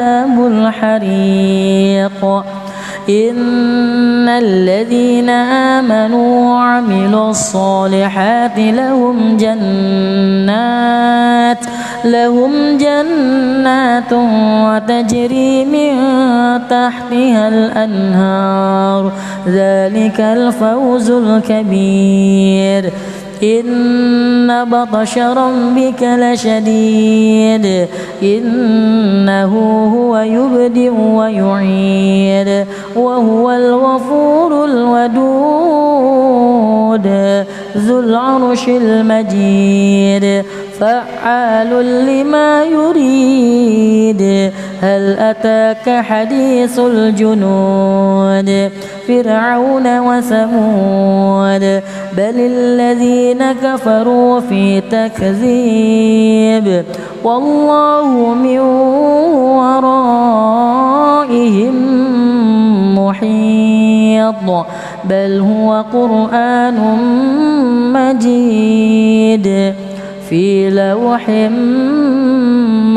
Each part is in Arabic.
عذاب الحريق إن الذين آمنوا وعملوا الصالحات لهم جنات وتجري من تحتها الأنهار ذلك الفوز الكبير إن بطش ربك لشديد إنه هو يبدئ ويعيد وهو الغفور الودود ذو العرش المجيد فعال لما يريد هل أتاك حديث الجنود فرعون وثمود بل الذين كفروا في تكذيب والله من ورائهم محيط بل هو قرآن مجيد في لوح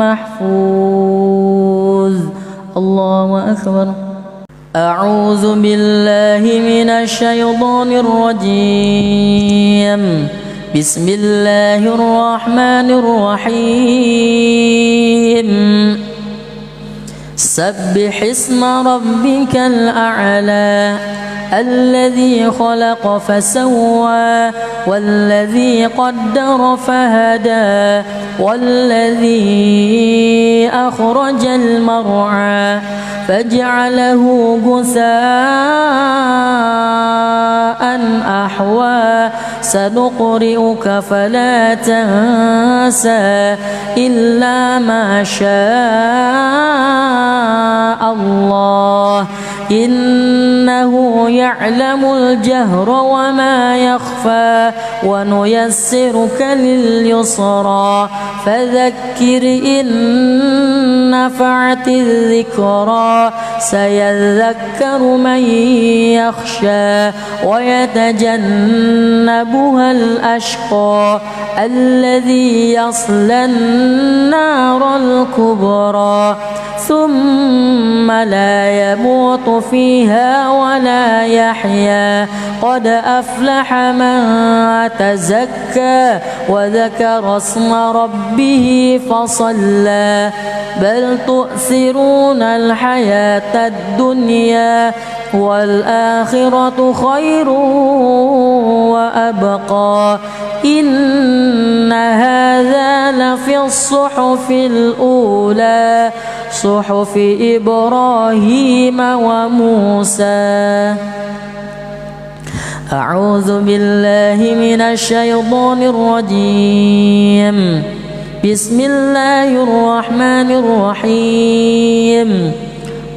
محفوظ. الله أكبر. أعوذ بالله من الشيطان الرجيم. بسم الله الرحمن الرحيم. سبح اسم ربك الأعلى الذي خلق فسوى والذي قدر فهدى والذي أخرج المرعى فجعله غثاء أحوى سنقرئك فلا تنسى إلا ما شاء الله إنه يعلم الجهر وما يخفى ونيسرك لليسرى فذكر إن نفعت الذكرى سيذكر من يخشى ويتجنبها الأشقى الذي يصلى النار الكبرى ثم لا يموت فيها ولا يحيا قد أفلح من تزكى وذكر اسم ربه فصلى بل تؤثرون الحياة الدنيا والآخرة خير وأبقى إن هذا لفي الصحف الأولى صحف إبراهيم وموسى. أعوذ بالله من الشيطان الرجيم. بسم الله الرحمن الرحيم.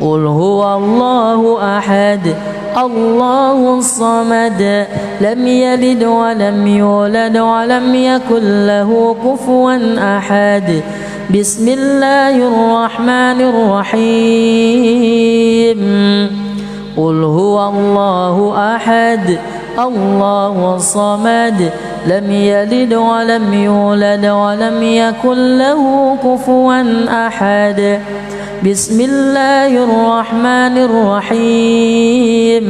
قل هو الله أحد الله الصمد لم يلد ولم يولد ولم يكن له كفوا أحد. بسم الله الرحمن الرحيم. قل هو الله أحد الله الصمد لم يلد ولم يولد ولم يكن له كفوا أحد. بسم الله الرحمن الرحيم.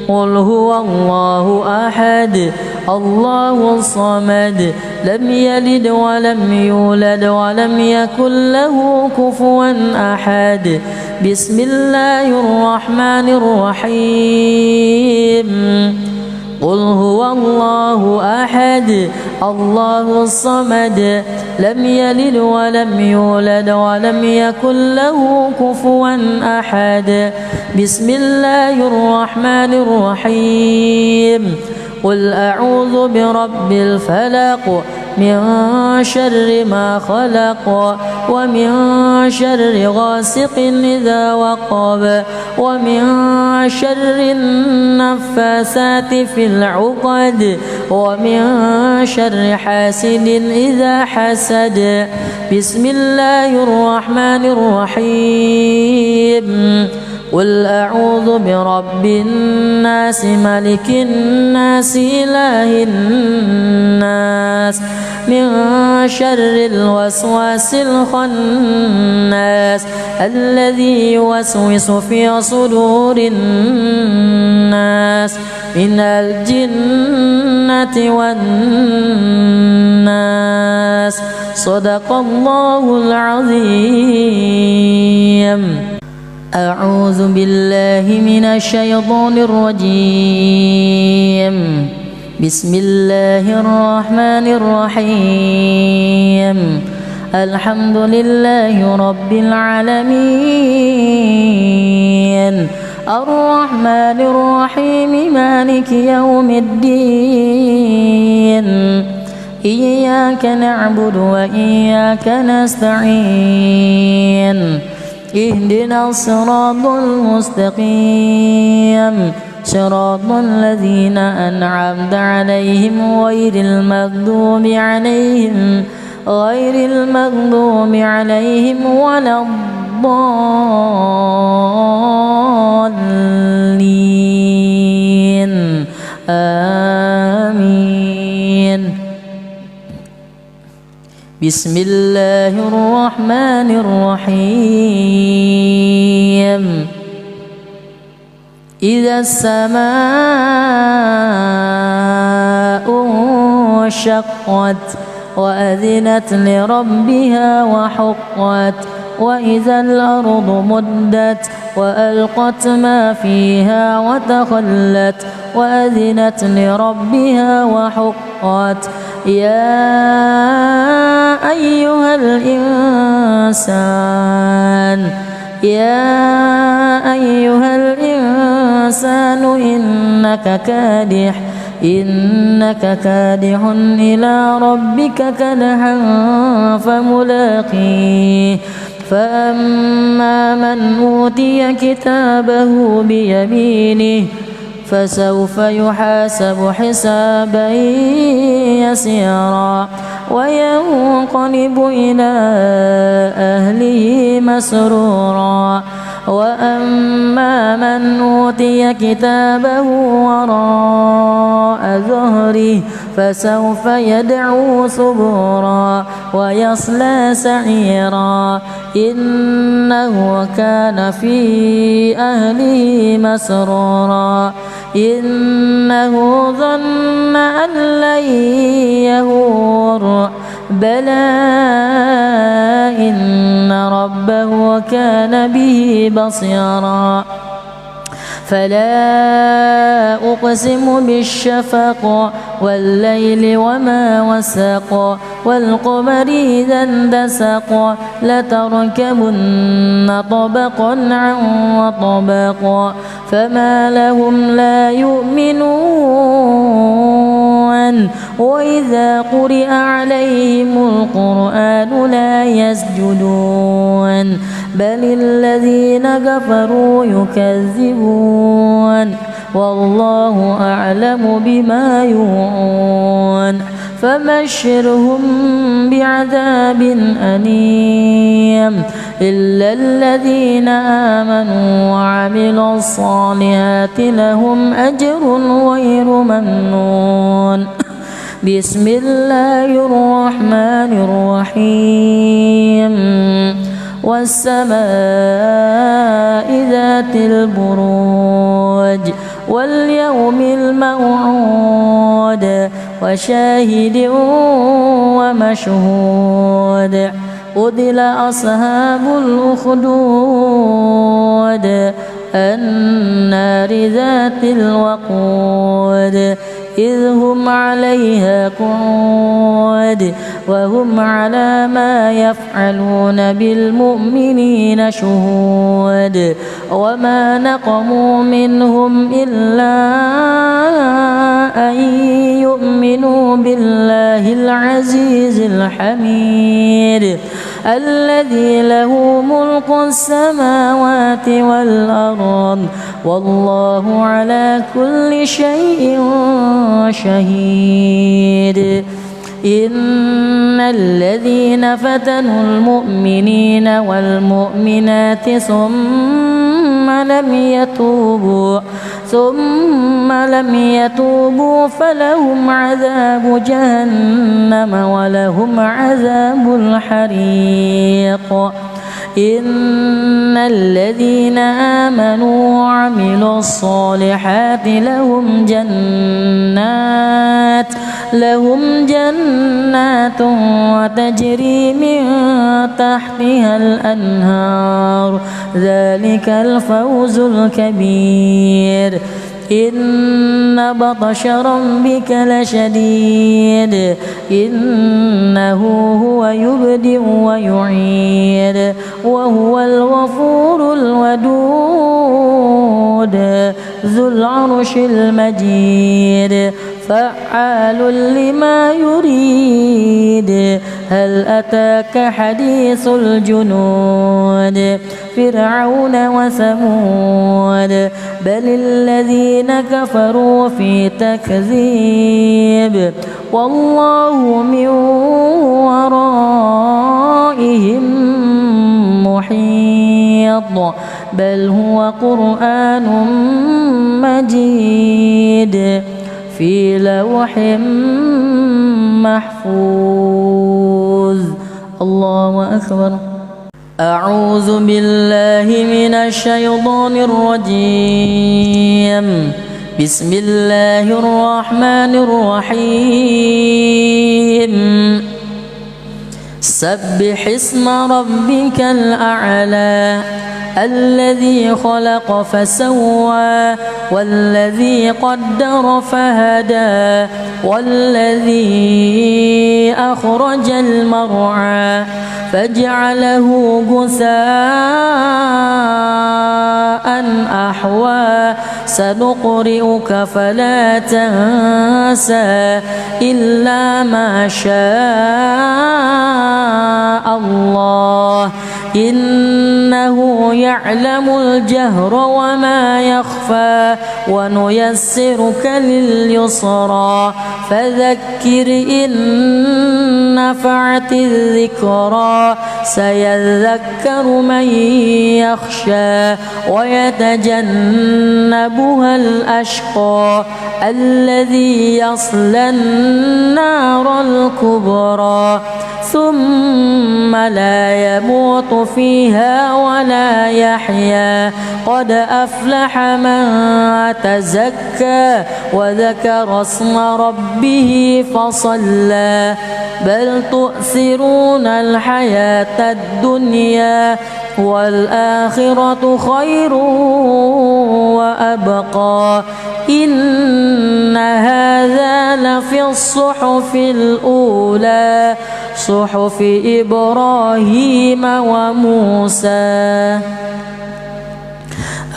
قل هو الله أحد الله الصمد لم يلد ولم يولد ولم يكن له كفوا أحد. بسم الله الرحمن الرحيم. قل هو الله أحد الله الصمد لم يلد ولم يولد ولم يكن له كفوا أحد. بسم الله الرحمن الرحيم. قل أعوذ برب الفلق من شر ما خلق ومن شر غاسق إذا وقب ومن شر النفاثات في العقد ومن شر حاسد إذا حسد. بسم الله الرحمن الرحيم. قل أعوذ برب الناس ملك الناس إله الناس من شر الوسواس الخناس الذي يوسوس في صدور الناس من الجنة والناس. صدق الله العظيم. أعوذ بالله من الشيطان الرجيم. بسم الله الرحمن الرحيم. الحمد لله رب العالمين الرحمن الرحيم مالك يوم الدين إياك نعبد وإياك نستعين اهدنا الصراط المستقيم صراط الذين أنعمت عليهم غير المغضوب عليهم ولا الضالين. آمين. بسم الله الرحمن الرحيم. إذا السماء انشقت وأذنت لربها وحقت وإذا الأرض مدت وألقت ما فيها وتخلت وأذنت لربها وحقت. يا أيها الإنسان إنك كادح إلى ربك كدحا فملاقيه. فأما من أوتي كتابه بيمينه فسوف يحاسب حسابا يسيرا وينقلب إلى أهله مسرورا. وأما من أوتي كتابه وراء ظهره فسوف يدعو ثبورا ويصلى سعيرا إنه كان في أهله مسرورا. إنه ظن أن لن يهور بلى إن ربه كان به بصيرا. فلا أقسم بالشفق والليل وما وسق والقمر إذا اندسق لتركبن طبقا عن طبق فما لهم لا يؤمنون وإذا قرئ عليهم القرآن لا يسجدون بل الذين كفروا يكذبون والله أعلم بما يوعون. فبشرهم بعذاب أليم إلا الذين آمنوا وعملوا الصالحات لهم أجر غير ممنون. بسم الله الرحمن الرحيم. والسماء ذات البروج واليوم الموعود وشاهد ومشهود قتل أصحاب الأخدود النار ذات الوقود إذ هم عليها قعود وهم على ما يفعلون بالمؤمنين شهود وما نقموا منهم إلا أن يؤمنوا بالله العزيز الحميد الذي له ملك السماوات والأرض والله على كل شيء شهيد. إن الذين فتنوا المؤمنين والمؤمنات ثم ثم لم يتوبوا فلهم عذاب جهنم ولهم عذاب الحريق. إن الذين آمنوا وعملوا الصالحات لهم جنات وتجري من تحتها الأنهار، ذلك الفوز الكبير. إن بطش ربك لشديد إنه هو يبدئ ويعيد وهو الغفور الودود ذو العرش المجيد فعال لما يريد. هل أتاك حديث الجنود فرعون وثمود بل الذين كفروا في تكذيب والله من ورائهم محيط بل هو قرآن مجيد في لوح محفوظ. الله أكبر. أعوذ بالله من الشيطان الرجيم. بسم الله الرحمن الرحيم. سبح اسم ربك الأعلى الذي خلق فسوى والذي قدر فهدى والذي أخرج المرعى فجعله غثاء أحوى سنقرئك فلا تنسى إلا ما شاء الله إنه يعلم الجهر وما يخفى ونيسرك لليسرى فذكر إن نفعت الذكرى سيذكر من يخشى ويتجنبها الأشقى الذي يصلى النار الكبرى ثم لا يموت فيها ولا يحيا قد أفلح من تزكى وذكر اسم ربه فصلى بل تؤثرون الحياة الدنيا والآخرة خير وأبقى إن هذا لفي الصحف الأولى صحف إبراهيم وموسى.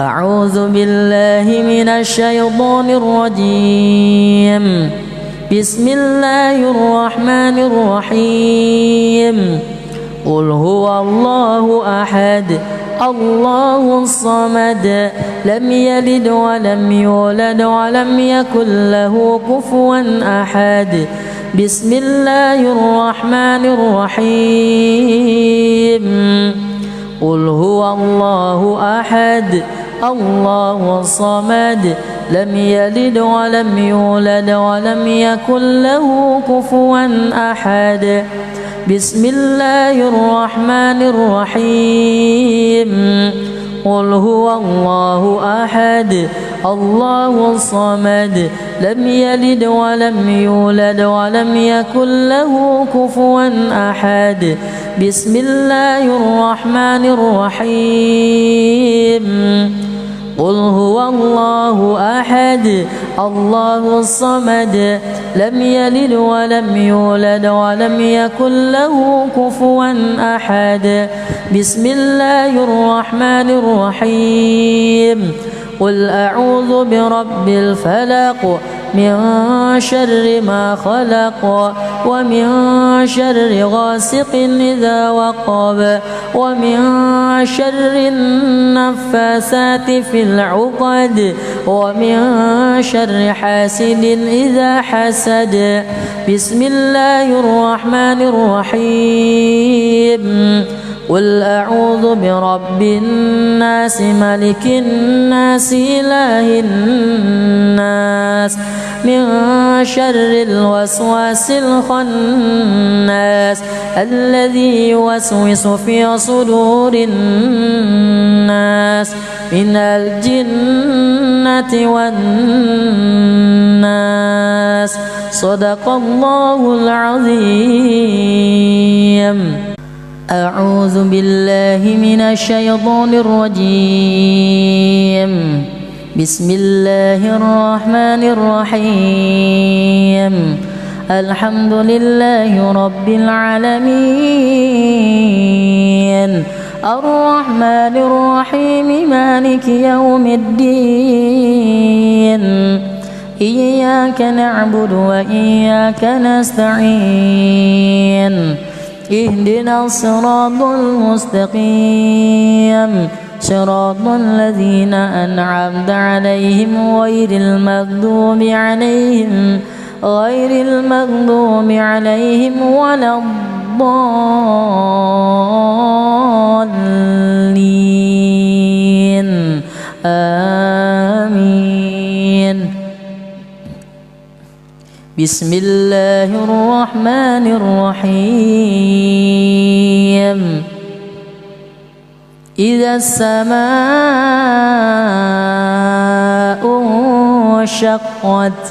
أعوذ بالله من الشيطان الرجيم. بسم الله الرحمن الرحيم. قل هو الله أحد الله الصمد لم يلد ولم يولد ولم يكن له كفوا أحد. بسم الله الرحمن الرحيم. قل هو الله أحد الله الصمد لم يلد ولم يولد ولم يكن له كفوا أحد. بسم الله الرحمن الرحيم. قل هو الله أحد الله الصمد لم يلد ولم يولد ولم يكن له كفوا أحد. بسم الله الرحمن الرحيم. قل هو الله أحد الله الصمد لم يلد ولم يولد ولم يكن له كفوا أحد. بسم الله الرحمن الرحيم. قل أعوذ برب الفلق من شر ما خلق ومن شر غاسق إذا وقب ومن شر النفاسات في العقد ومن شر حاسد إذا حسد. بسم الله الرحمن الرحيم. قل أعوذ برب الناس ملك الناس إله الناس من شر الوسواس الخناس الذي يوسوس في صدور الناس من الجنة والناس. صدق الله العظيم. أعوذ بالله من الشيطان الرجيم. بسم الله الرحمن الرحيم. الحمد لله رب العالمين الرحمن الرحيم مالك يوم الدين إياك نعبد وإياك نستعين اهدنا الصراط المستقيم صراط الذين أنعمت عليهم غير المغضوب عليهم ولا الضالين. آمين. بسم الله الرحمن الرحيم. إذا السماء انشقت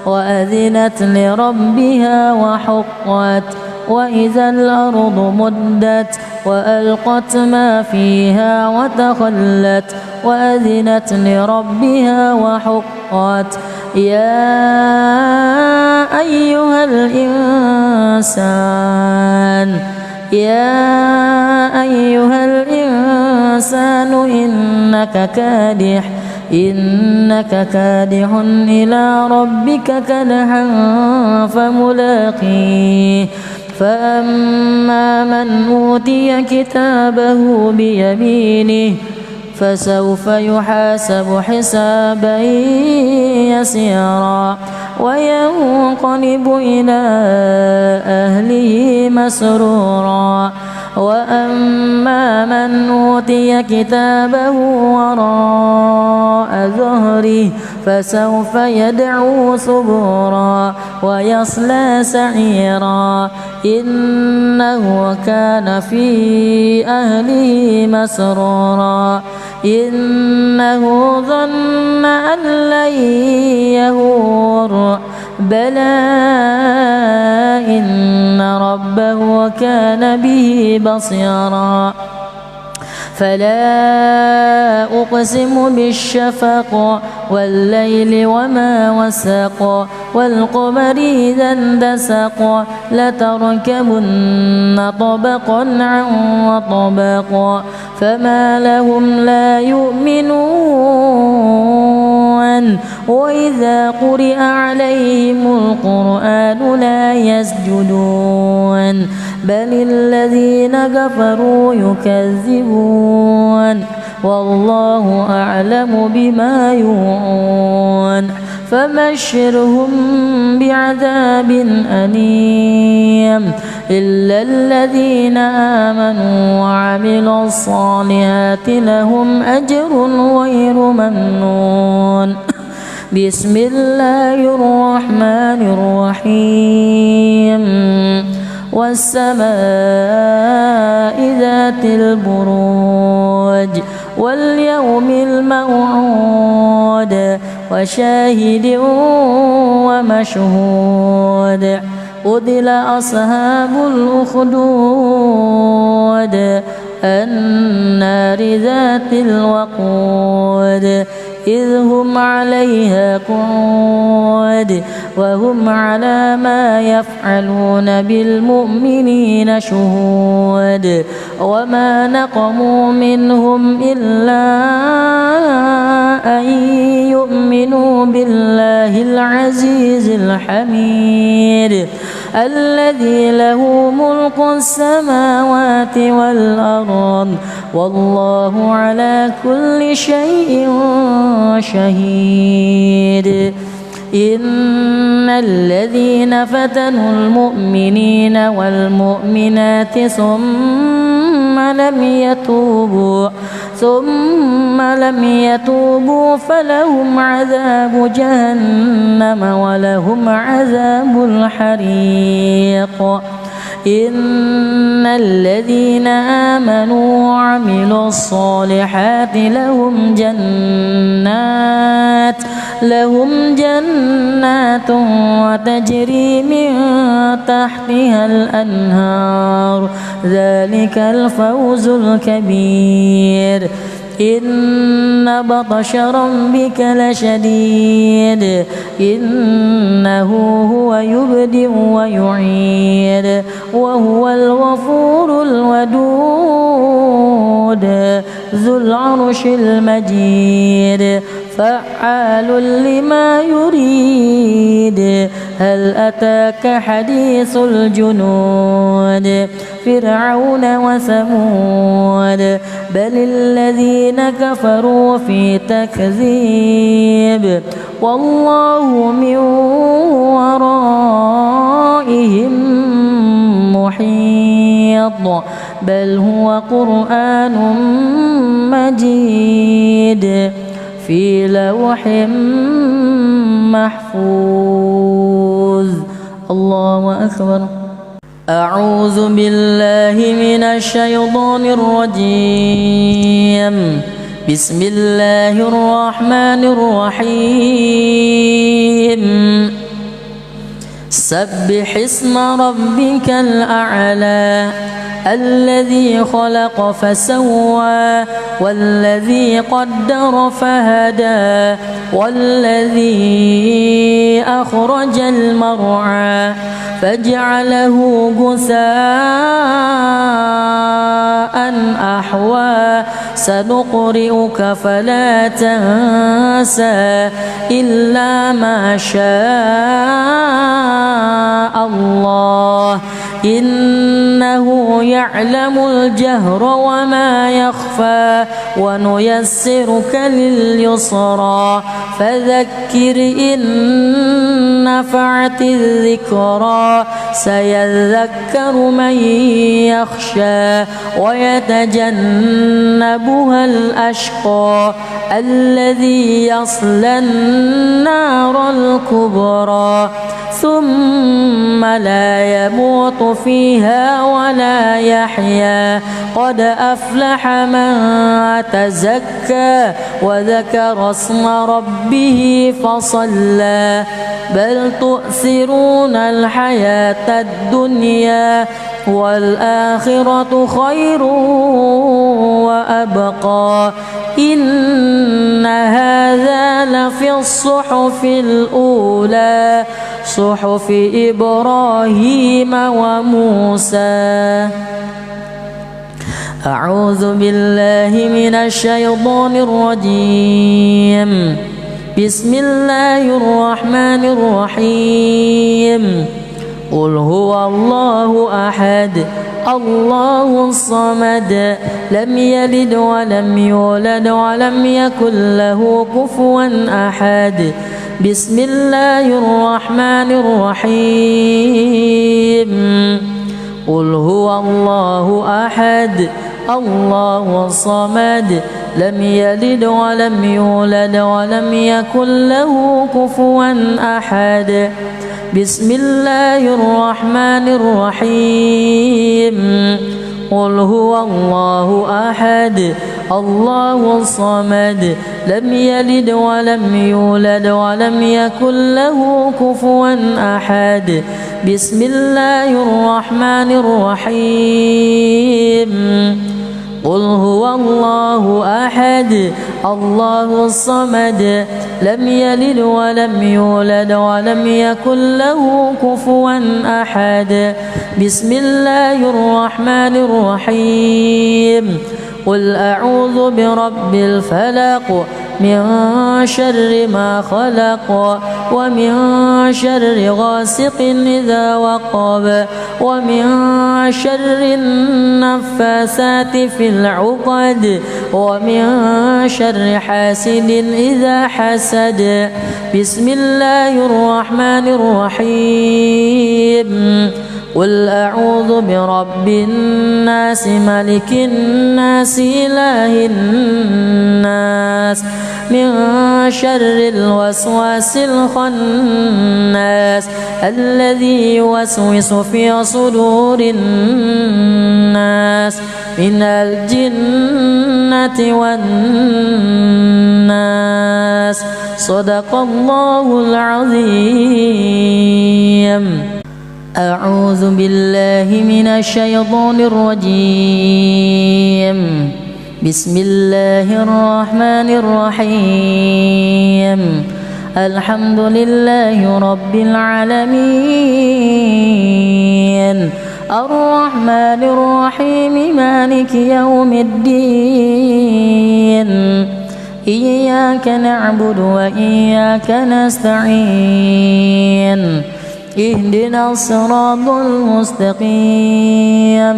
وأذنت لربها وحقت وإذا الأرض مدت وألقت ما فيها وتخلت وأذنت لربها وحقت. يا أيها الإنسان إنك كادح إلى ربك كدحا فملاقيه. فأما من أوتي كتابه بيمينه فسوف يحاسب حسابا يسيرا وينقلب إلى أهله مسرورا. وأما من أوتي كتابه وراء ظهره فسوف يدعو ثبورا ويصلى سعيرا إنه كان في أهله مسرورا. إنه ظن أن لن يهور بلى إن ربه كان به بصيرا. فلا أقسم بالشفق والليل وما وسق والقمر إذا اندسق لتركبن طبقا عن طبق فما لهم لا يؤمنون وإذا قرئ عليهم القرآن لا يسجدون بل الذين كفروا يكذبون والله أعلم بما يوعون. فبشرهم بعذاب أليم إلا الذين آمنوا وعملوا الصالحات لهم أجر غير ممنون. بسم الله الرحمن الرحيم. والسماء ذات البروج واليوم الموعود وشاهد ومشهود قتل أصحاب الأخدود النار ذات الوقود إذ هم عليها قعود وهم على ما يفعلون بالمؤمنين شهود. وما نقموا منهم إلا أن يؤمنوا بالله العزيز الحميد الذي له ملك السماوات والأرض والله على كل شيء شهيد. إن الذين فتنوا المؤمنين والمؤمنات ثم لم يتوبوا فلهم عذاب جهنم ولهم عذاب الحريق. إن الذين آمنوا وعملوا الصالحات لهم جنات وتجري من تحتها الأنهار ذلك الفوز الكبير. إن بطش ربك لشديد إنه هو يبدئ ويعيد وهو الغفور الودود ذو العرش المجيد فعال لما يريد. هل أتاك حديث الجنود فرعون وثمود بل الذين كفروا في تكذيب والله من ورائهم محيط بل هو قرآن مجيد في لوح محفوظ. الله أكبر. أعوذ بالله من الشيطان الرجيم. بسم الله الرحمن الرحيم. سبح اسم ربك الأعلى الذي خلق فسوى والذي قدر فهدى والذي أخرج المرعى فجعله غثاء أحوى سنقرئك فلا تنسى إلا ما شاء الله إنه يعلم الجهر وما يخفى ونيسرك لليسرى فذكر إن نفعت الذكرى سيذكر من يخشى ويتجنبها الأشقى الذي يصلى النار الكبرى ثم لا يموت فيها ولا يحيا قد أفلح من تزكى وذكر اسم ربه فصلى بل تؤثرون الحياة الدنيا والآخرة خير وأبقى إن هذا لفي الصحف الأولى صحف إبراهيم وموسى. أعوذ بالله من الشيطان الرجيم. بسم الله الرحمن الرحيم. قل هو الله أحد الله الصمد لم يلد ولم يولد ولم يكن له كفوا أحد. بسم الله الرحمن الرحيم. قل هو الله أحد الله الصمد لم يلد ولم يولد ولم يكن له كفوا أحد. بسم الله الرحمن الرحيم. قل هو الله أحد الله الصمد لم يلد ولم يولد ولم يكن له كفوا أحد. بسم الله الرحمن الرحيم. قل هو الله أحد الله الصمد لم يلد ولم يولد ولم يكن له كفوا أحد. بسم الله الرحمن الرحيم. قل أعوذ برب الفلق من شر ما خلق ومن شر غاسق إذا وقب ومن شر النفاثات في العقد ومن شر حاسد إذا حسد. بسم الله الرحمن الرحيم. قل أعوذ برب الناس ملك الناس إله الناس من شر الوسواس الخناس الذي يوسوس في صدور الناس من الجنة والناس. صدق الله العظيم. أعوذ بالله من الشيطان الرجيم. بسم الله الرحمن الرحيم. الحمد لله رب العالمين الرحمن الرحيم مالك يوم الدين إياك نعبد وإياك نستعين اهدنا الصراط المستقيم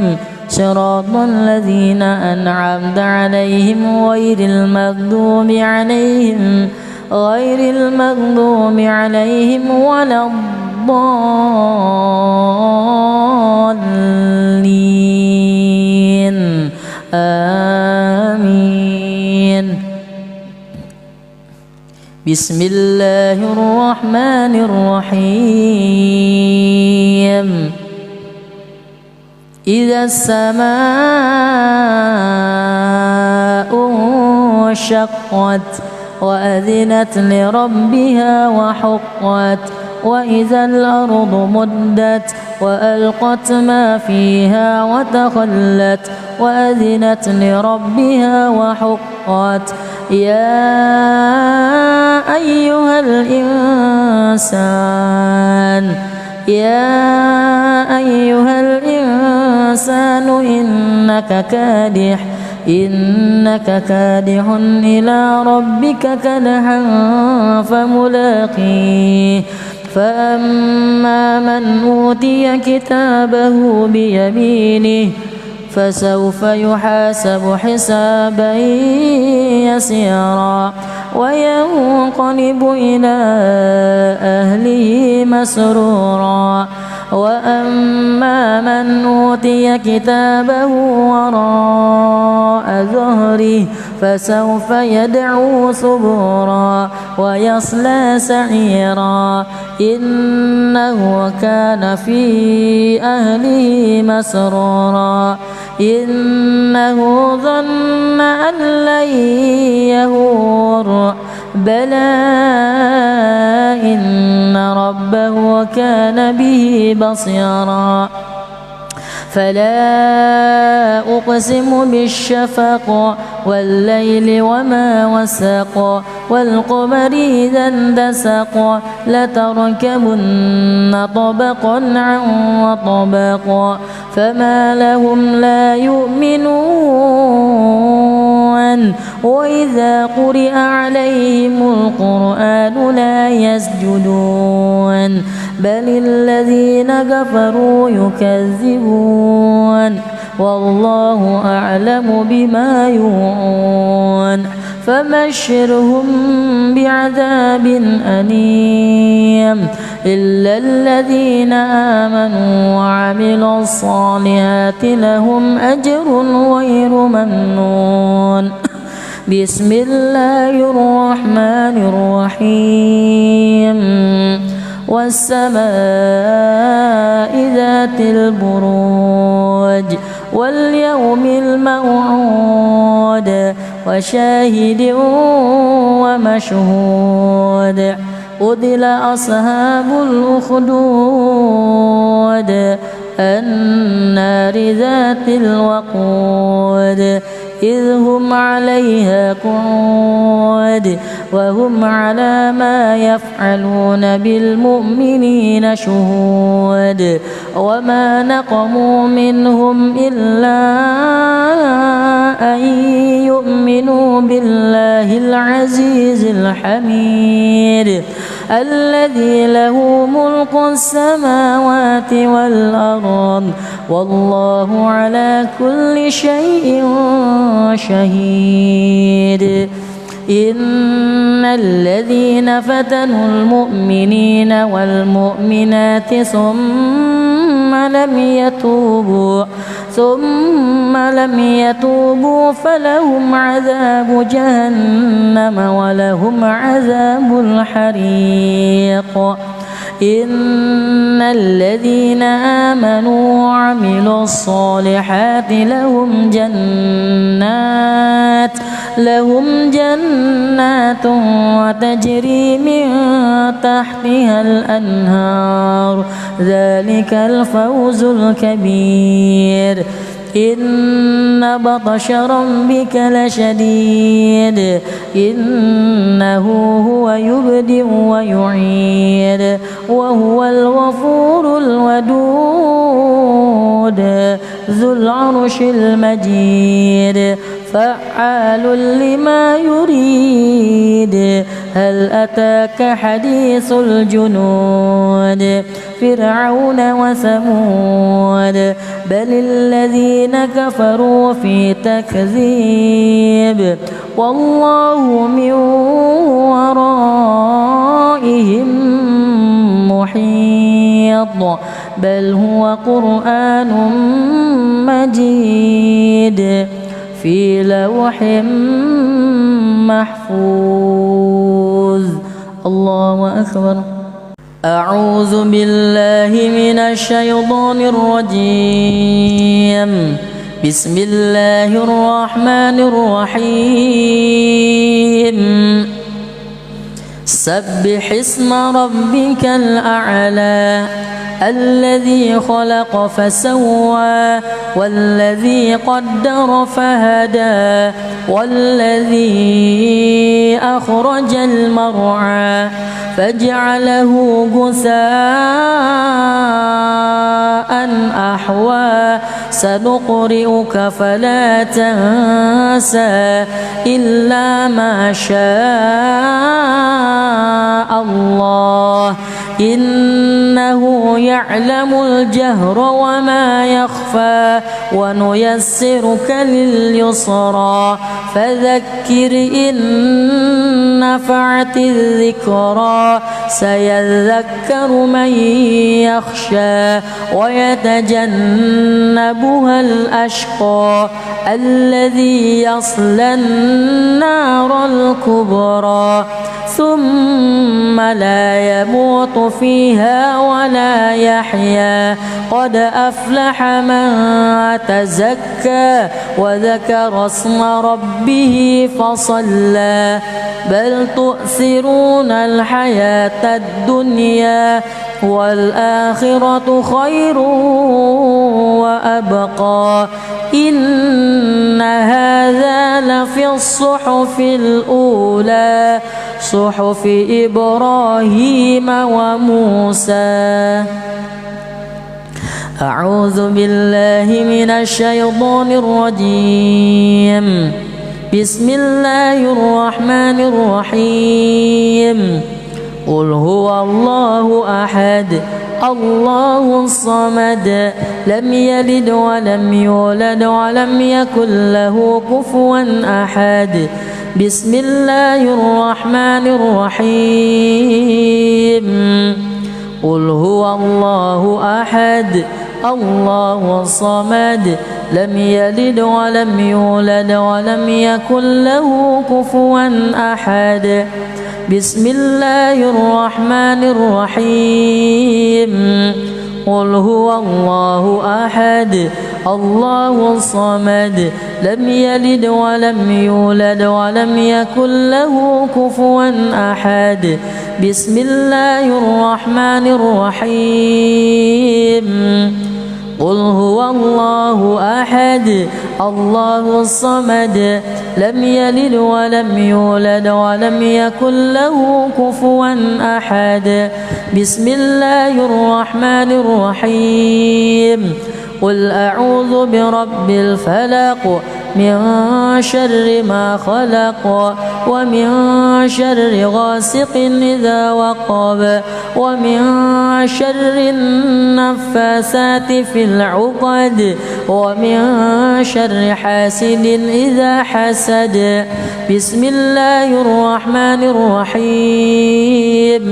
صراط الذين أنعمت عليهم غير المغضوب عليهم ولا الضالين. آمين. بسم الله الرحمن الرحيم. إذا السماء انشقت وأذنت لربها وحقت وإذا الأرض مدت وألقت ما فيها وتخلت وأذنت لربها وحقت. يا أيها الإنسان إنك كادح إلى ربك كدحا فملاقيه. فأما من أوتي كتابه بيمينه فسوف يحاسب حسابا يسيرا وينقلب إلى أهله مسرورا. وأما من أوتي كتابه وراء ظهره فسوف يدعو ثبورا ويصلى سعيرا إنه كان في أهله مسرورا. إنه ظن أن لن يهور بلى إن ربه كان به بصيرا. فلا أقسم بالشفق والليل وما وسق والقمر إذا اندسق لتركبن طبقا عن طبق فما لهم لا يؤمنون وإذا قرئ عليهم القرآن لا يسجدون بل الذين كفروا يكذبون والله أعلم بما يوعون. فبشرهم بعذاب أليم إلا الذين آمنوا وعملوا الصالحات لهم أجر غير ممنون. بسم الله الرحمن الرحيم. والسماء ذات البروج واليوم الموعود وشاهد ومشهود قتل أصحاب الأخدود النار ذات الوقود إذ هم عليها قعود وهم على ما يفعلون بالمؤمنين شهود وما نقموا منهم إلا أن يؤمنوا بالله العزيز الحميد الذي له ملك السماوات والأرض والله على كل شيء شهيد إن الذين فتنوا المؤمنين والمؤمنات ثم لم يتوبوا فلهم عذاب جهنم ولهم عذاب الحريق إن الذين آمنوا وعملوا الصالحات لهم جنات وتجري من تحتها الأنهار ذلك الفوز الكبير إن بطش ربك لشديد إنه هو يبدئ ويعيد وهو الغفور الودود ذو العرش المجيد فعال لما يريد هل أتاك حديث الجنود فرعون وثمود بل الذين كفروا في تكذيب والله من ورائهم محيط بل هو قرآن مجيد في لوح محفوظ. الله أكبر. أعوذ بالله من الشيطان الرجيم. بسم الله الرحمن الرحيم. سبح اسم ربك الأعلى الذي خلق فسوى والذي قدر فهدى والذي أخرج المرعى فجعله غثاء أحوى سنقرئك فلا تنسى إلا ما شاء الله إنه يعلم الجهر وما يخفى ونيسرك لليسرى فذكر إن نفعت الذكرى سيذكر من يخشى ويتجنبها الأشقى الذي يصلى النار الكبرى ثم لا يموت فيها ولا يحيا قد أفلح من تزكى وذكر اسم ربه فصلى بل تؤثرون الحياة الدنيا والآخرة خير وأبقى إن هذا لفي الصحف الأولى صحف إبراهيم وموسى. أعوذ بالله من الشيطان الرجيم. بسم الله الرحمن الرحيم. قل هو الله أحد الله الصمد لم يلد ولم يولد ولم يكن له كفوا أحد. بسم الله الرحمن الرحيم. قل هو الله أحد الله الصمد لم يلد ولم يولد ولم يكن له كفوا أحد. بسم الله الرحمن الرحيم. قل هو الله أحد الله الصمد لم يلد ولم يولد ولم يكن له كفوا أحد. بسم الله الرحمن الرحيم. قل هو الله أحد الله الصمد لم يلد ولم يولد ولم يكن له كفوا أحد. بسم الله الرحمن الرحيم. قل أعوذ برب الفلق من شر ما خلق ومن شر غاسق إذا وقب ومن شر النفاثات في العقد ومن شر حاسد إذا حسد. بسم الله الرحمن الرحيم.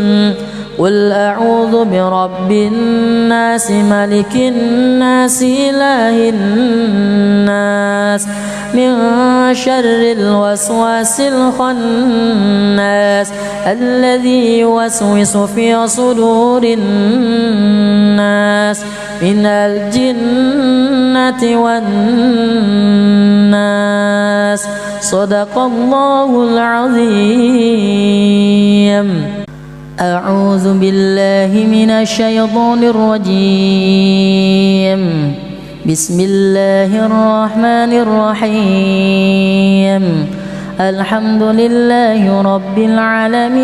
قل أعوذ برب الناس ملك الناس إله الناس من شر الوسواس الخناس الذي يوسوس في صدور الناس من الجنة والناس. صدق الله العظيم. أعوذ بالله من الشيطان الرجيم. بسم الله الرحمن الرحيم. الحمد لله رب العالمين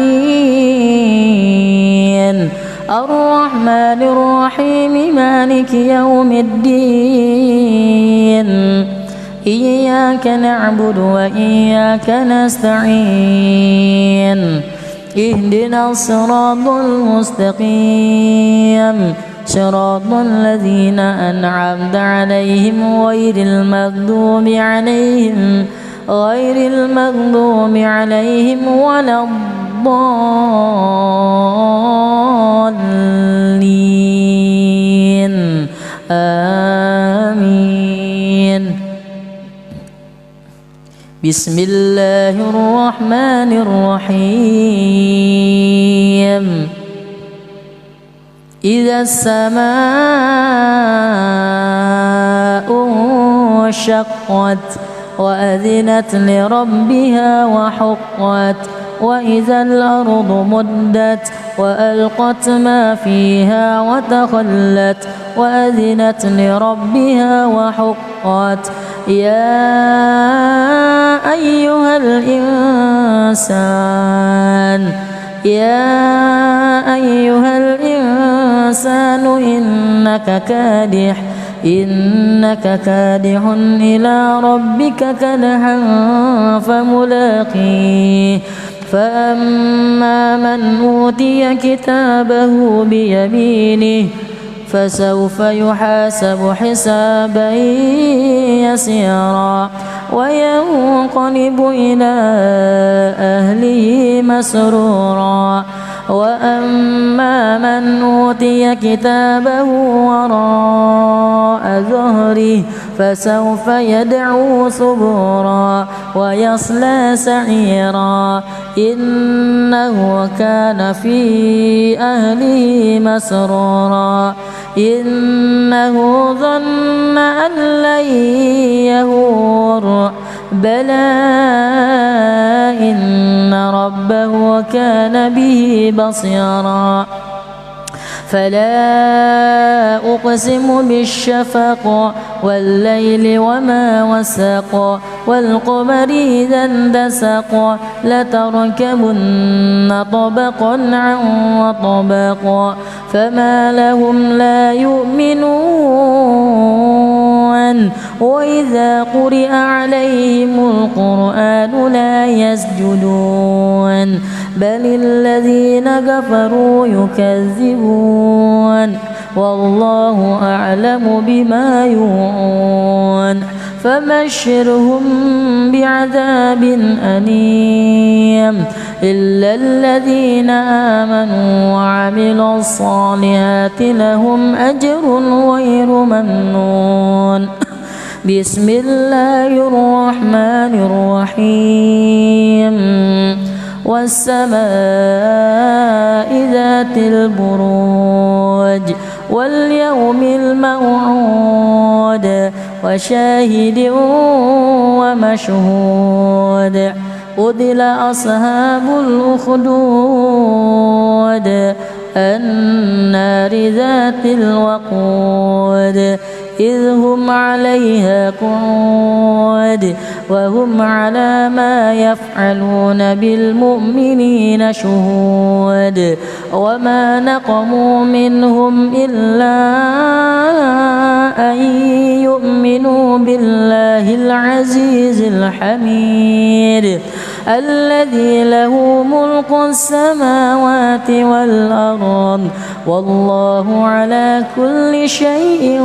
الرحمن الرحيم مالك يوم الدين. إياك نعبد وإياك نستعين. اهدنا الصراط المستقيم صراط الذين أنعمت عليهم غير المغضوب عليهم ولا الضالين. آمين. بسم الله الرحمن الرحيم. إذا السماء انشقت وأذنت لربها وحقت وإذا الأرض مدت وألقت ما فيها وتخلت وأذنت لربها وحقت. يا أيها الإنسان إنك كادح إلى ربك كدحا فملاقيه. فأما من أوتي كتابه بيمينه فسوف يحاسب حسابا يسيرا وينقلب إلى أهله مسرورا. وأما من أوتي كتابه وراء ظهره فسوف يدعو ثبورا ويصلى سعيرا إنه كان في أهله مسرورا. إنه ظن أن لن يهور بلى إن ربه كان به بصيرا. فلا أقسم بالشفق والليل وما وسق والقمر إذا اندسق لتركبن طبقا عن طبق فما لهم لا يؤمنون وإذا قرئ عليهم القرآن لا يسجدون بل الذين كفروا يكذبون والله أعلم بما يوعون. فبشرهم بعذاب أليم إلا الذين آمنوا وعملوا الصالحات لهم أجر غير ممنون. بسم الله الرحمن الرحيم. والسماء ذات البروج واليوم الموعود وشاهد ومشهود قتل أصحاب الأخدود النار ذات الوقود إذ هم عليها قعود وهم على ما يفعلون بالمؤمنين شهود وما نقموا منهم إلا أن يؤمنوا بالله العزيز الحميد الذي له ملك السماوات والأرض والله على كل شيء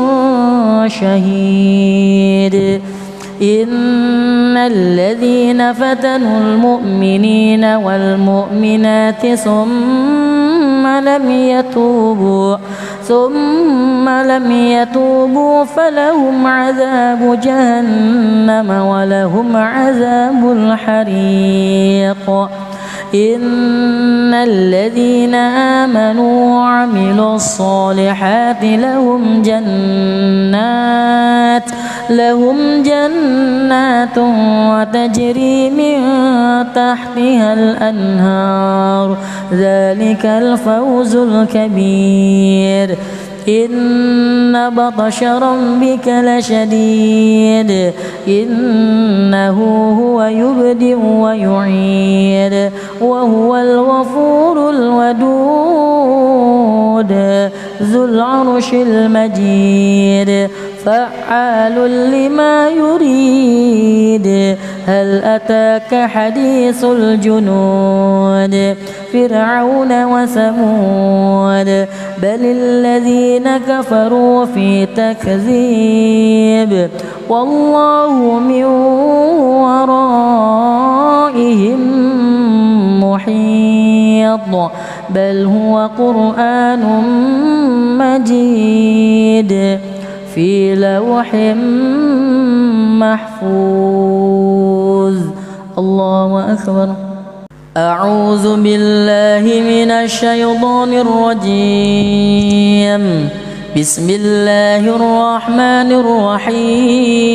شهيد. إن الذين فتنوا المؤمنين والمؤمنات ثم لم يتوبوا فلهم عذاب جهنم ولهم عذاب الحريق. إن الذين آمنوا وعملوا الصالحات لهم جنات وتجري من تحتها الأنهار ذلك الفوز الكبير. إن بطش ربك لشديد إنه هو يبدئ ويعيد وهو الغفور الودود ذو العرش المجيد فعال لما يريد. هل أتاك حديث الجنود فرعون وثمود بل الذين كفروا في تكذيب والله من ورائهم محيط بل هو قرآن مجيد في لوح محفوظ. الله أكبر. أعوذ بالله من الشيطان الرجيم. بسم الله الرحمن الرحيم.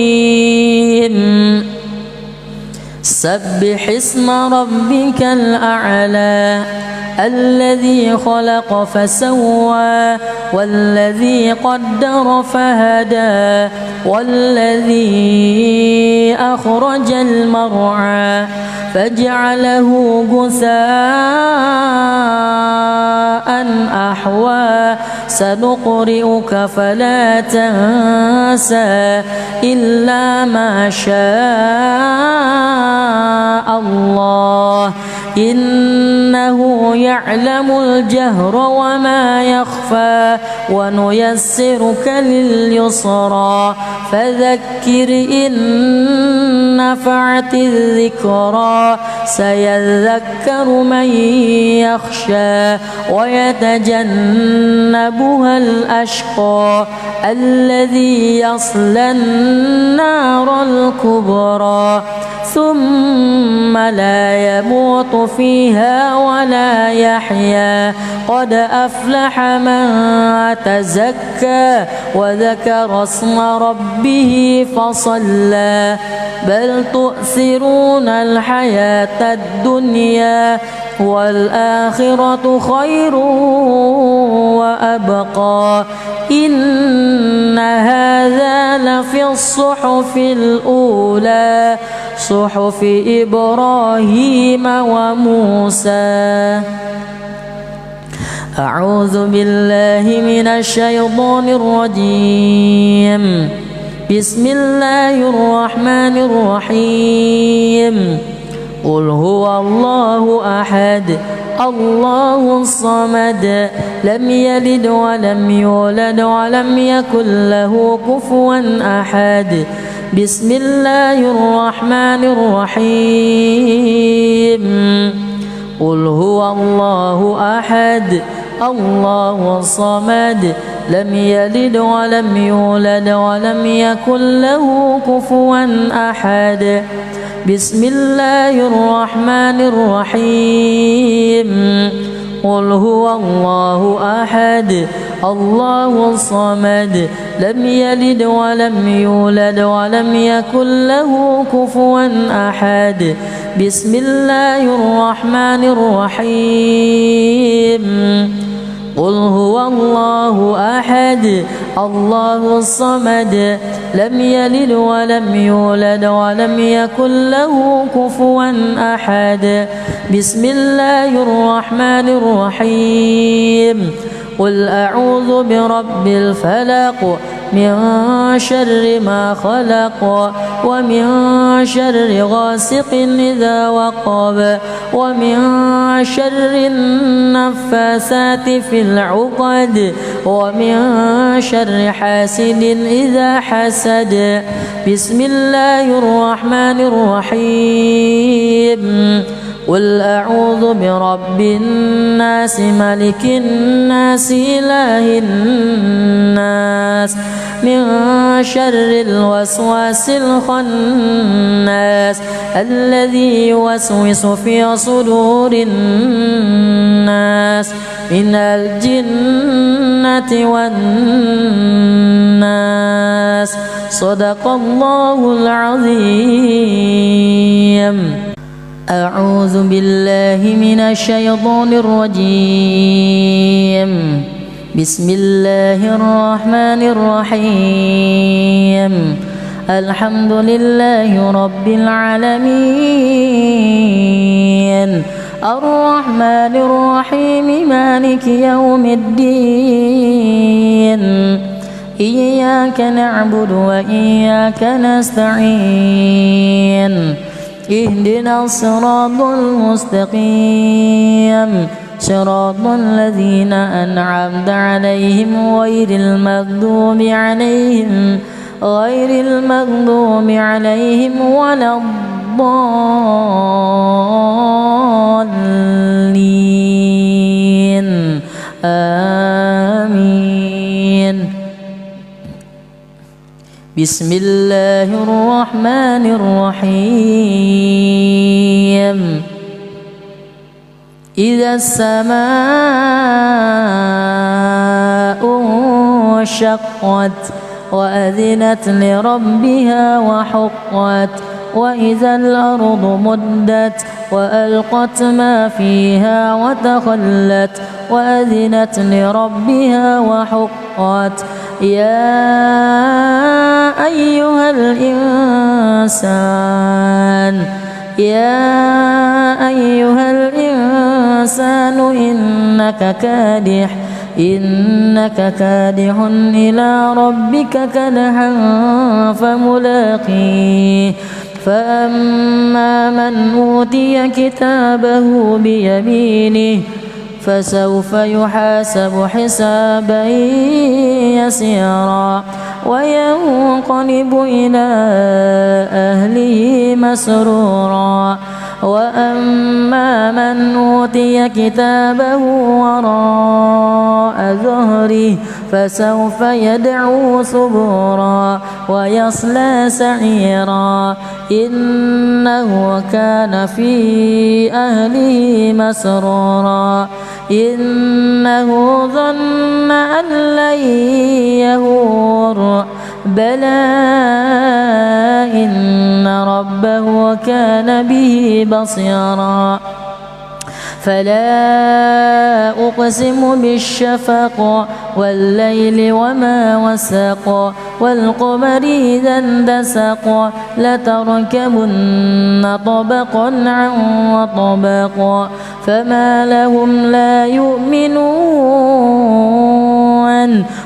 سبح اسم ربك الأعلى الذي خلق فسوى والذي قدر فهدى والذي أخرج المرعى فجعله غثاء أحوى سنقرئك فلا تنسى إلا ما شاء الله إنه يعلم الجهر وما يخفى ونيسرك لليسرى فذكر إن نفعت الذكرى سيذكر من يخشى ويتجنبها الأشقى الذي يصلى النار الكبرى ثم لا يموت فيها ولا يحيا قد أفلح من تزكى وذكر اسم ربه فصلى بل تؤثرون الحياة الدنيا والآخرة خير وأبقى إن هذا لفي الصحف الأولى صحف إبراهيم وموسى. أعوذ بالله من الشيطان الرجيم. بسم الله الرحمن الرحيم. قل هو الله أحد الله الصمد لم يلد ولم يولد ولم يكن له كفوا أحد. بسم الله الرحمن الرحيم. قل هو الله أحد الله الصمد لم يلد ولم يولد ولم يكن له كفوا أحد. بسم الله الرحمن الرحيم. قل هو الله أحد الله الصمد لم يلد ولم يولد ولم يكن له كفوا أحد. بسم الله الرحمن الرحيم. قل هو الله أحد الله الصمد لم يلد ولم يولد ولم يكن له كفوا أحد. بسم الله الرحمن الرحيم. قل أعوذ برب الفلق من شر ما خلق ومن شر غاسق إذا وقب ومن شر النفاسات في العقد ومن شر حاسد إذا حسد. بسم الله الرحمن الرحيم. قل أعوذ برب الناس ملك الناس إله الناس من شر الوسواس الخناس الذي يوسوس في صدور الناس من الجنة والناس. صدق الله العظيم. أعوذ بالله من الشيطان الرجيم. بسم الله الرحمن الرحيم. الحمد لله رب العالمين الرحمن الرحيم مالك يوم الدين إياك نعبد وإياك نستعين اهدنا الصراط المستقيم صراط الذين أنعمت عليهم غير المغضوب عليهم ولا الضالين. آمين. بسم الله الرحمن الرحيم. إذا السماء انشقت وأذنت لربها وحقت وإذا الأرض مدت وألقت ما فيها وتخلت وأذنت لربها وحقت. يا أيها الإنسان إنك كادح إلى ربك كدحا فملاقيه. فأما من أوتي كتابه بيمينه فسوف يحاسب حسابا يسيرا وينقلب إلى أهله مسرورا. وأما من أوتي كتابه وراء ظهره فسوف يدعو ثبورا ويصلى سعيرا إنه كان في أهله مسرورا. إنه ظن أن لن يهور بلى إن ربه كان به بصيرا. فلا أقسم بالشفق والليل وما وسق والقمر إذا اندسق لتركبن طبقا عن طبق فما لهم لا يؤمنون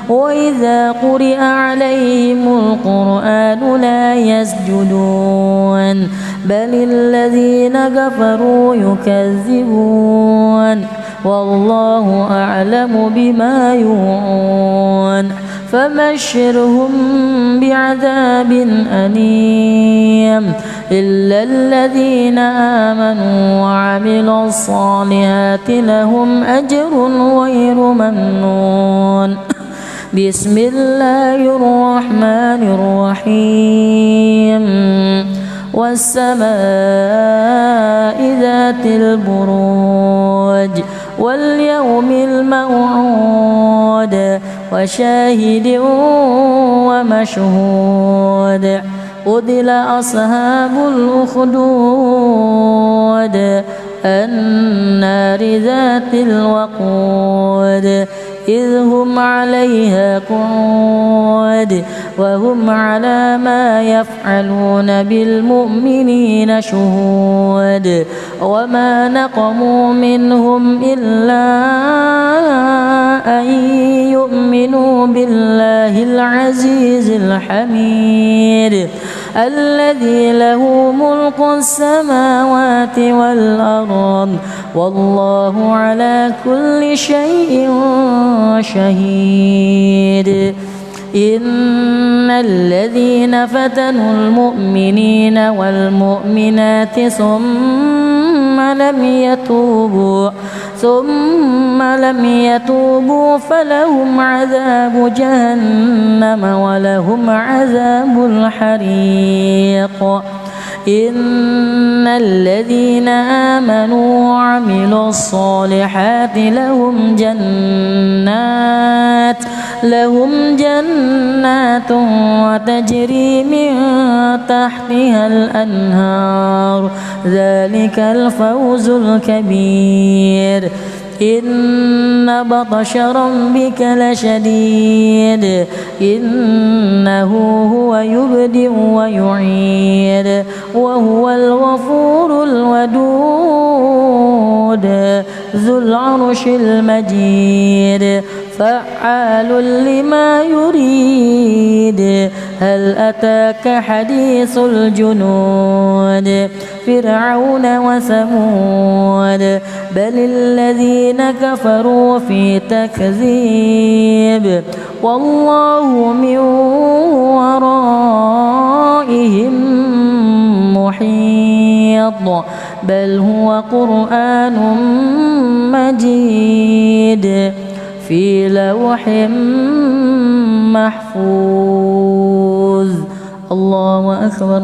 وإذا قرئ عليهم القرآن لا يسجدون بل الذين كفروا يكذبون والله أعلم بما يوعون. فبشرهم بعذاب أليم إلا الذين آمنوا وعملوا الصالحات لهم أجر غير ممنون. بسم الله الرحمن الرحيم. والسماء ذات البروج واليوم الموعود وشاهد ومشهود قتل أصحاب الأخدود النار ذات الوقود إذ هم عليها قعود وهم على ما يفعلون بالمؤمنين شهود وما نقموا منهم إلا أن يؤمنوا بالله العزيز الحميد الذي له ملك السماوات والأرض والله على كل شيء شهيد إن الذين فتنوا المؤمنين والمؤمنات ثم لم يتوبوا فلهم عذاب جهنم ولهم عذاب الحريق إن الذين آمنوا وعملوا الصالحات لهم جنات وتجري من تحتها الأنهار ذلك الفوز الكبير إن بطش ربك لشديد إنه هو يبدئ ويعيد وهو الغفور الودود ذو العرش المجيد فعال لما يريد هل أتاك حديث الجنود فرعون وثمود بل الذين كفروا في تكذيب والله من ورائهم محيط بل هو قرآن مجيد في لوح محفوظ الله أكبر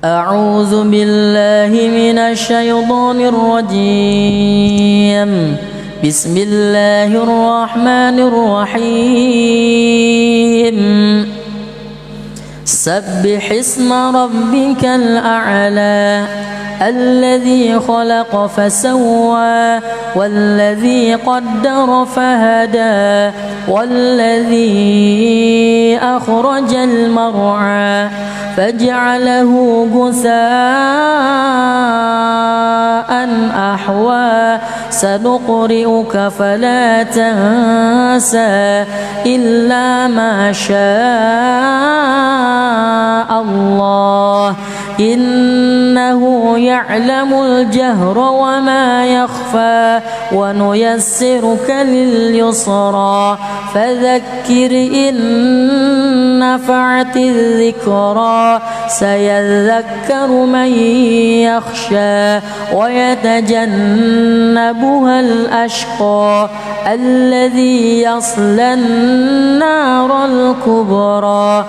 أعوذ بالله من الشيطان الرجيم بسم الله الرحمن الرحيم سبح اسم ربك الأعلى الذي خلق فسوى والذي قدر فهدى والذي أخرج المرعى فجعله غثاء أحوى سنقرئك فلا تنسى إلا ما شاء الله إنه يعلم الجهر وما يخفى ونيسرك لليسرى فذكر إن نفعت الذكرى سيذكر من يخشى ويتجنبها الأشقى الذي يصلى النار الكبرى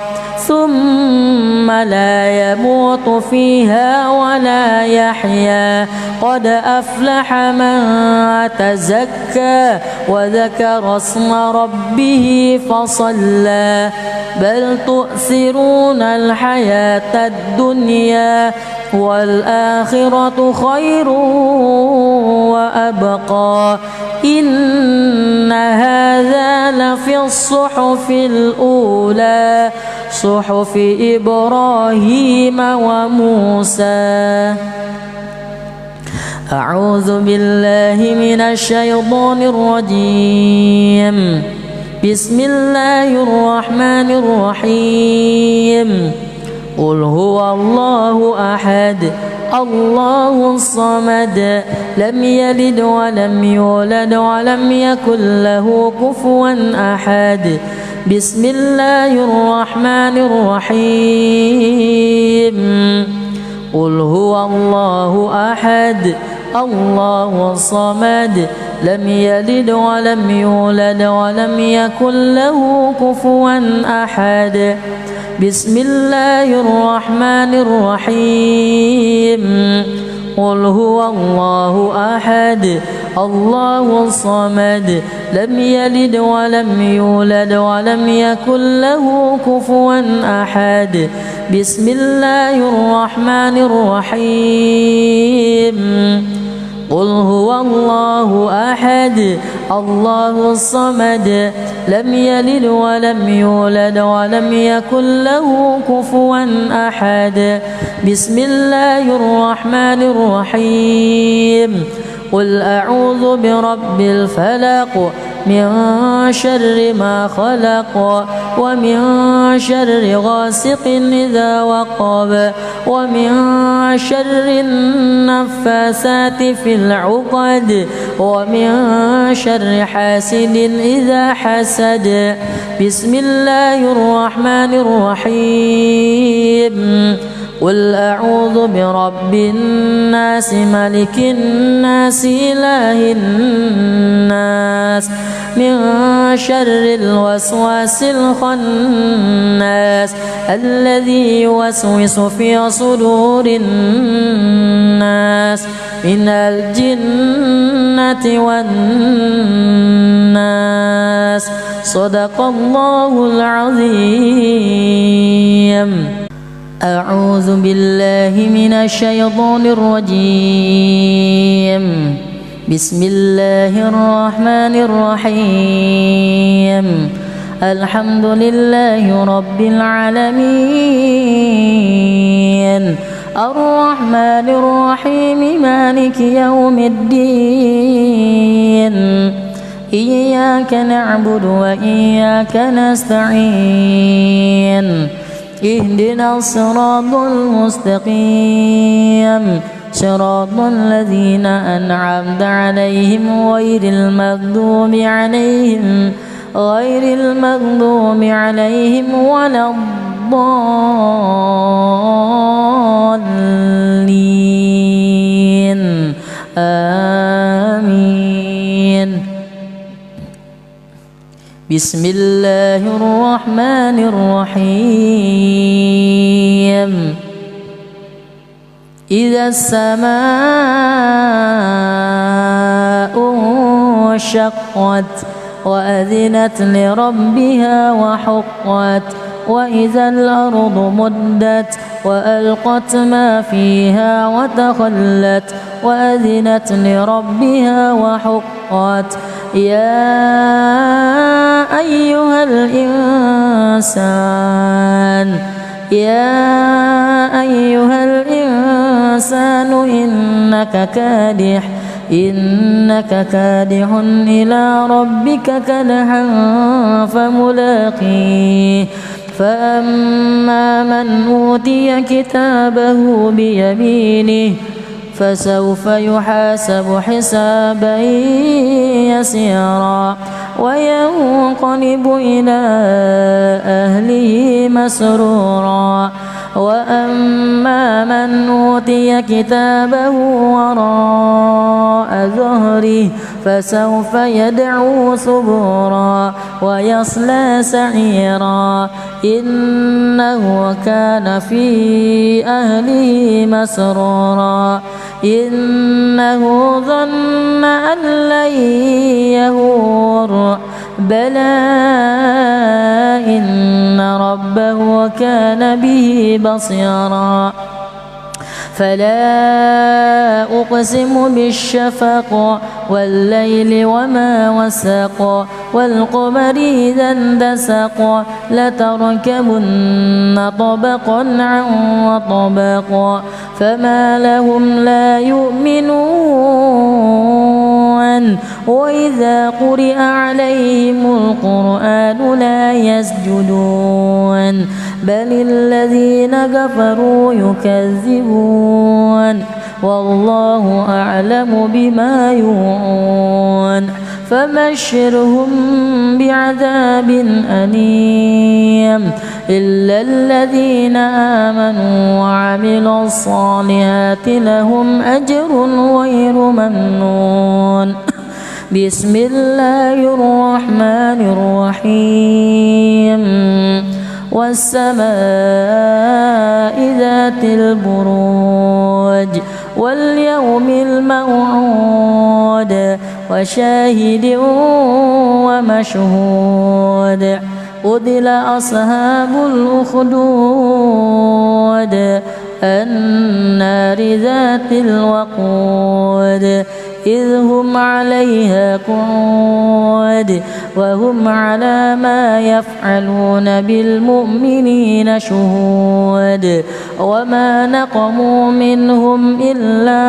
ثم لا يموت فيها ولا يحيا قد أفلح من تزكى وذكر اسم ربه فصلى بل تؤثرون الحياة الدنيا والآخرة خير وأبقى إن هذا لفي الصحف الأولى صحف إبراهيم وموسى أعوذ بالله من الشيطان الرجيم بسم الله الرحمن الرحيم قل هو الله أحد الله الصمد لم يلد ولم يولد ولم يكن له كفوا أحد بسم الله الرحمن الرحيم قل هو الله أحد الله الصمد لم يلد ولم يولد ولم يكن له كفوا أحد بسم الله الرحمن الرحيم قل هو الله أحد الله الصمد لم يلد ولم يولد ولم يكن له كفوا أحد بسم الله الرحمن الرحيم قل هو الله أحد الله الصمد لم يلد ولم يولد ولم يكن له كفوا أحد. بسم الله الرحمن الرحيم. قل أعوذ برب الفلق من شر ما خلق ومن شر غاسق إذا وقب ومن شر النفاثات في العقد ومن شر حاسد إذا حسد. بسم الله الرحمن الرحيم. قل أعوذ برب الناس ملك الناس إله الناس من شر الوسواس الخناس الذي يوسوس في صدور الناس من الجنة والناس. صدق الله العظيم. أعوذ بالله من الشيطان الرجيم. بسم الله الرحمن الرحيم. الحمد لله رب العالمين الرحمن الرحيم مالك يوم الدين إياك نعبد وإياك نستعين اهدنا الصراط المستقيم صراط الذين أنعمت عليهم غير المغضوب عليهم ولا الضالين. آمين. بسم الله الرحمن الرحيم. إذا السماء انشقت وأذنت لربها وحقت وإذا الأرض مدت وألقت ما فيها وتخلت وأذنت لربها وحقت. يا أيها الإنسان إنك كادح إلى ربك كدحا فملاقيه. فأما من أوتي كتابه بيمينه فسوف يحاسب حسابا يسيرا وينقلب إلى أهله مسرورا. وأما من أوتي كتابه وراء ظهره فسوف يدعو ثبورا ويصلى سعيرا إنه كان في أهله مسرورا. إنه ظن أن لن يهور بلى إن ربه كان به بصيرا. فلا أقسم بالشفق والليل وما وسق والقمر إذا اندسق لتركبن طبقا عن طبق فما لهم لا يؤمنون وإذا قرئ عليهم القرآن لا يسجدون بل الذين كفروا يكذبون والله أعلم بما يوعون. فبشرهم بعذاب أليم إلا الذين آمنوا وعملوا الصالحات لهم أجر غير ممنون. بسم الله الرحمن الرحيم. والسماء ذات البروج واليوم الموعود وشاهد ومشهود قتل أصحاب الأخدود النار ذات الوقود إذ هم عليها قعود وهم على ما يفعلون بالمؤمنين شهود وما نقموا منهم إلا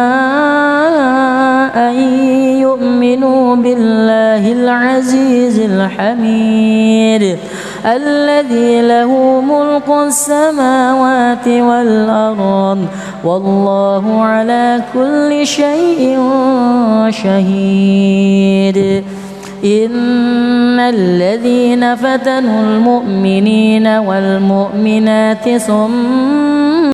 أن يؤمنوا بالله العزيز الحميد الذي له ملك السماوات والأرض والله على كل شيء شهيد إن الذين فتنوا المؤمنين والمؤمنات ثم